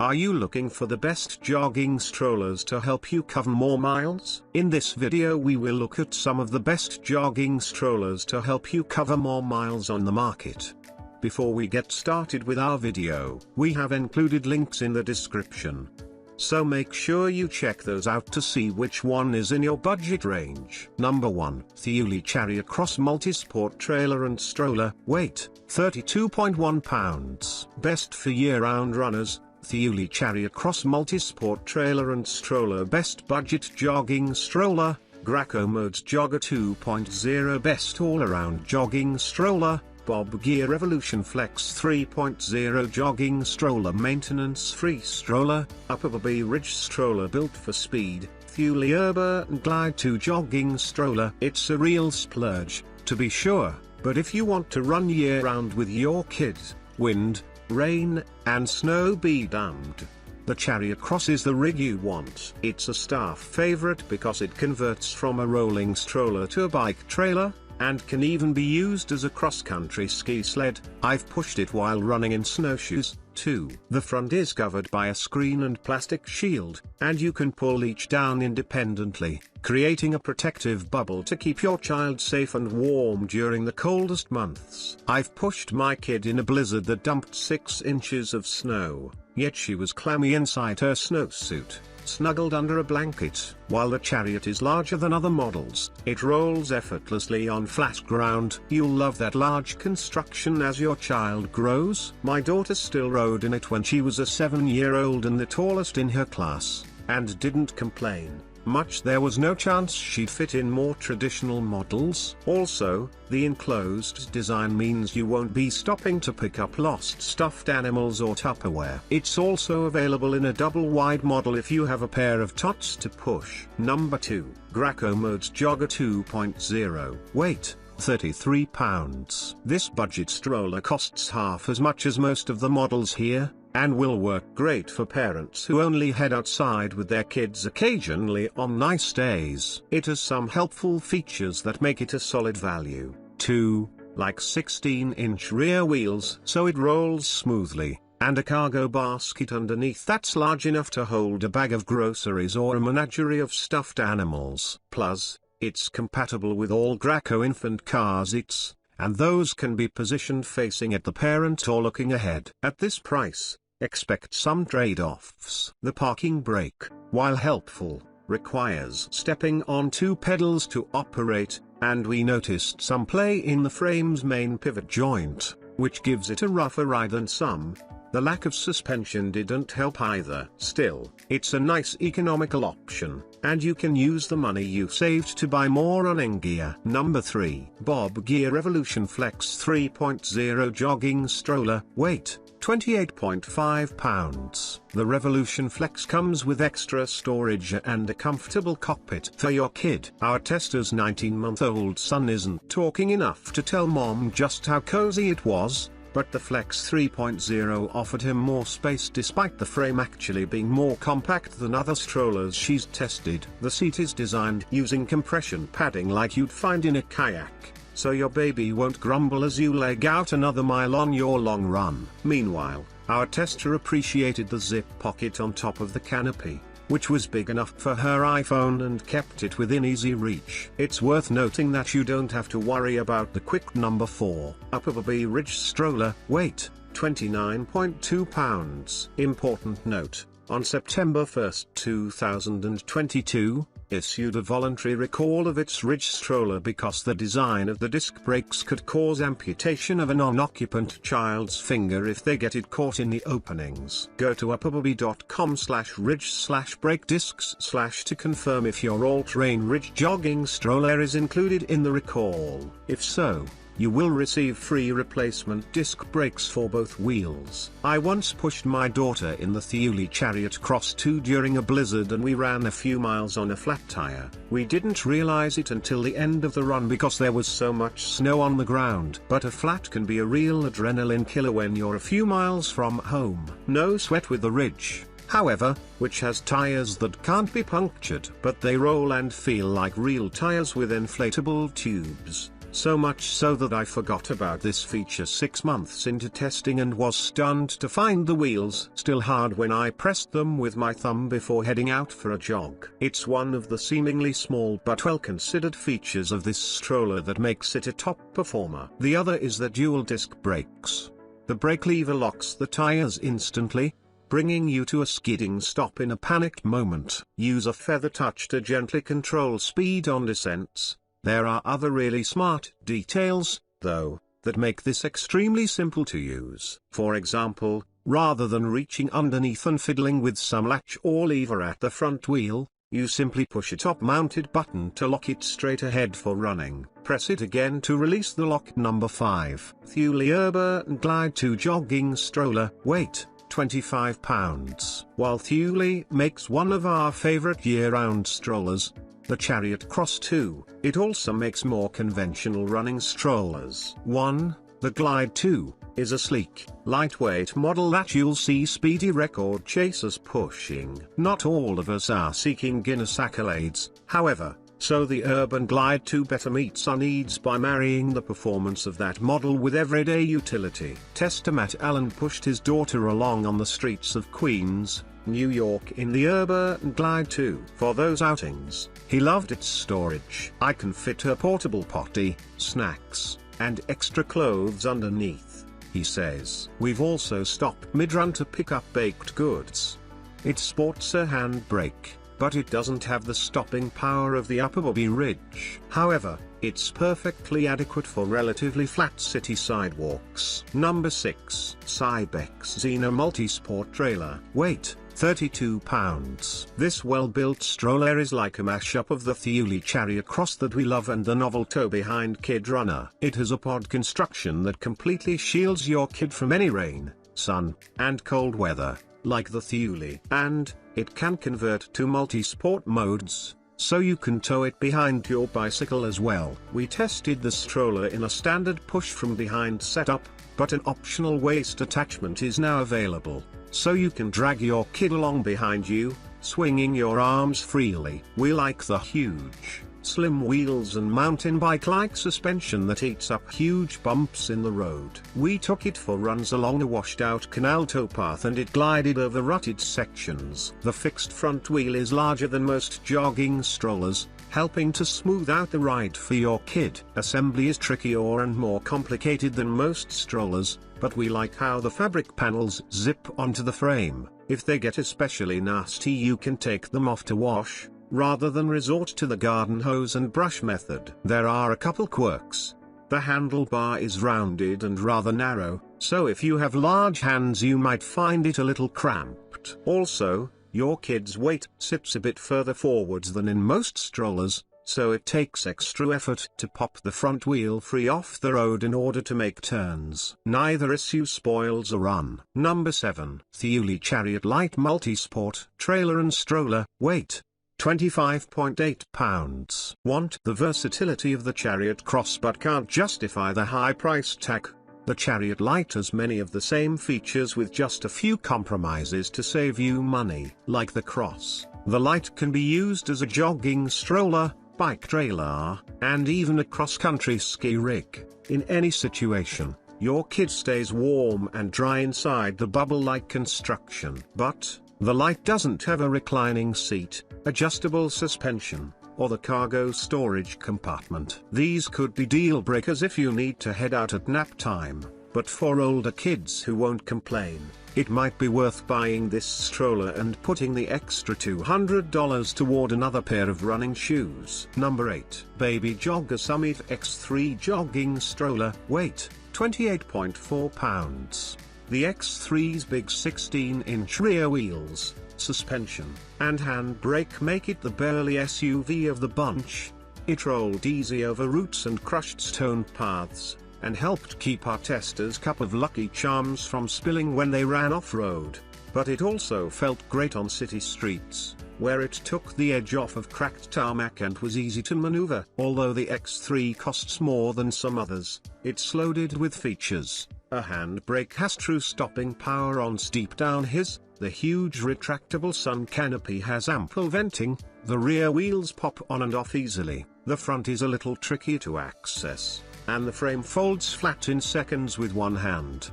Are you looking for the best jogging strollers to help you cover more miles? In this video we will look at some of the best jogging strollers to help you cover more miles on the market. Before we get started with our video, we have included links in the description. So make sure you check those out to see which one is in your budget range. Number 1. Thule Chariot Cross Multisport Trailer and Stroller. Weight, 32.1 pounds. Best for year-round runners. Thule Chariot Cross Multisport Trailer and Stroller. Best budget jogging stroller. Graco Modes Jogger 2.0. Best all-around jogging stroller. Bob Gear Evolution Flex 3.0 Jogging Stroller. Maintenance-free stroller. Upper Bobby Ridge Stroller built for speed. Thule Urban Glide 2 Jogging Stroller. It's a real splurge, to be sure, but if you want to run year-round with your kids, wind, rain, and snow be damned, the Chariot Cross is the rig you want. It's a staff favorite because it converts from a rolling stroller to a bike trailer, and can even be used as a cross-country ski sled. I've pushed it while running in snowshoes, too. The front is covered by a screen and plastic shield, and you can pull each down independently, creating a protective bubble to keep your child safe and warm during the coldest months. I've pushed my kid in a blizzard that dumped 6 inches of snow, yet she was clammy inside her snowsuit, snuggled under a blanket. While the Chariot is larger than other models, it rolls effortlessly on flat ground. You'll love that large construction as your child grows. My daughter still rode in it when she was a 7-year-old and the tallest in her class, and didn't complain much. There was no chance she'd fit in more traditional models. Also, the enclosed design means you won't be stopping to pick up lost stuffed animals or Tupperware. It's also available in a double-wide model if you have a pair of tots to push. Number 2. Graco Modes Jogger 2.0. Weight, 33 pounds. This budget stroller costs half as much as most of the models here, and will work great for parents who only head outside with their kids occasionally on nice days. It has some helpful features that make it a solid value, too, like 16-inch rear wheels so it rolls smoothly, and a cargo basket underneath that's large enough to hold a bag of groceries or a menagerie of stuffed animals. Plus, it's compatible with all Graco infant car seats, and those can be positioned facing at the parent or looking ahead. At this price, expect some trade-offs. The parking brake, while helpful, requires stepping on 2 pedals to operate, and we noticed some play in the frame's main pivot joint, which gives it a rougher ride than some. The lack of suspension didn't help either. Still, it's a nice economical option, and you can use the money you saved to buy more running gear. Number 3. Bob Gear Evolution Flex 3.0 Jogging Stroller. Weight, 28.5 pounds. The Revolution Flex comes with extra storage and a comfortable cockpit for your kid. Our tester's 19-month-old son isn't talking enough to tell mom just how cozy it was, but the Flex 3.0 offered him more space despite the frame actually being more compact than other strollers she's tested. The seat is designed using compression padding like you'd find in a kayak, so your baby won't grumble as you leg out another mile on your long run. Meanwhile, our tester appreciated the zip pocket on top of the canopy, which was big enough for her iPhone and kept it within easy reach. It's worth noting that you don't have to worry about the quick. Number 4. Upper Bobby Ridge Stroller. Weight, 29.2 pounds. Important note, on September 1, 2022, issued a voluntary recall of its Ridge stroller because the design of the disc brakes could cause amputation of a non-occupant child's finger if they get it caught in the openings. Go to upperbobby.com/ridge/brake discs/ to confirm if your all-terrain Ridge jogging stroller is included in the recall. If so, you will receive free replacement disc brakes for both wheels. I once pushed my daughter in the Thule Chariot Cross 2 during a blizzard and we ran a few miles on a flat tire. We didn't realize it until the end of the run because there was so much snow on the ground. But a flat can be a real adrenaline killer when you're a few miles from home. No sweat with the Ridge, however, which has tires that can't be punctured, but they roll and feel like real tires with inflatable tubes. So much so that I forgot about this feature 6 months into testing and was stunned to find the wheels still hard when I pressed them with my thumb before heading out for a jog. It's one of the seemingly small but well-considered features of this stroller that makes it a top performer. The other is the dual disc brakes. The brake lever locks the tires instantly, bringing you to a skidding stop in a panicked moment. Use a feather touch to gently control speed on descents. There are other really smart details, though, that make this extremely simple to use. For example, rather than reaching underneath and fiddling with some latch or lever at the front wheel, you simply push a top-mounted button to lock it straight ahead for running. Press it again to release the lock. Number 5. Thule Urban Glide 2 Jogging Stroller. Weight, 25 pounds. While Thule makes one of our favorite year-round strollers, the Chariot Cross 2, it also makes more conventional running strollers. 1. The Glide 2 is a sleek, lightweight model that you'll see speedy record chasers pushing. Not all of us are seeking Guinness accolades, however, so the Urban Glide 2 better meets our needs by marrying the performance of that model with everyday utility. Tester Matt Allen pushed his daughter along on the streets of Queens, New York in the Urban Glide 2. For those outings, he loved its storage. I can fit her portable potty, snacks, and extra clothes underneath, he says. We've also stopped mid-run to pick up baked goods. It sports a handbrake, but it doesn't have the stopping power of the Upper Bobby Ridge. However, it's perfectly adequate for relatively flat city sidewalks. Number 6. Cybex Xena Multisport Trailer. Weight, 32 pounds. This well-built stroller is like a mashup of the Thule Chariot Cross that we love and the novel tow behind Kid Runner. It has a pod construction that completely shields your kid from any rain, sun, and cold weather, like the Thule. And it can convert to multi-sport modes, so you can tow it behind your bicycle as well. We tested the stroller in a standard push-from-behind setup, but an optional waist attachment is now available, so you can drag your kid along behind you, swinging your arms freely. We like the huge, slim wheels and mountain bike-like suspension that eats up huge bumps in the road. We took it for runs along a washed-out canal towpath and it glided over rutted sections. The fixed front wheel is larger than most jogging strollers, helping to smooth out the ride for your kid. Assembly is trickier and more complicated than most strollers, but we like how the fabric panels zip onto the frame. If they get especially nasty, you can take them off to wash, rather than resort to the garden hose and brush method. There are a couple quirks. The handlebar is rounded and rather narrow, so if you have large hands you might find it a little cramped. Also, your kid's weight sits a bit further forwards than in most strollers, so it takes extra effort to pop the front wheel free off the road in order to make turns. Neither issue spoils a run. Number 7. Thule Chariot Light Multisport Trailer and Stroller. Weight, 25.8 pounds. Want the versatility of the Chariot Cross but can't justify the high price tag? The Chariot Light has many of the same features with just a few compromises to save you money. Like the Cross, the Light can be used as a jogging stroller, bike trailer, and even a cross-country ski rig. In any situation, your kid stays warm and dry inside the bubble-like construction. But the Light doesn't have a reclining seat, adjustable suspension, or the cargo storage compartment. These could be deal breakers if you need to head out at nap time, but for older kids who won't complain, it might be worth buying this stroller and putting the extra $200 toward another pair of running shoes. Number 8. Baby Jogger Summit X3 Jogging Stroller. Weight, 28.4 pounds. The X3's big 16-inch rear wheels, suspension, and handbrake make it the burly SUV of the bunch. It rolled easy over roots and crushed stone paths, and helped keep our testers' cup of Lucky Charms from spilling when they ran off-road. But it also felt great on city streets, where it took the edge off of cracked tarmac and was easy to maneuver. Although the X3 costs more than some others, it's loaded with features. A handbrake has true stopping power on steep downhills, the huge retractable sun canopy has ample venting, the rear wheels pop on and off easily, the front is a little tricky to access, and the frame folds flat in seconds with one hand.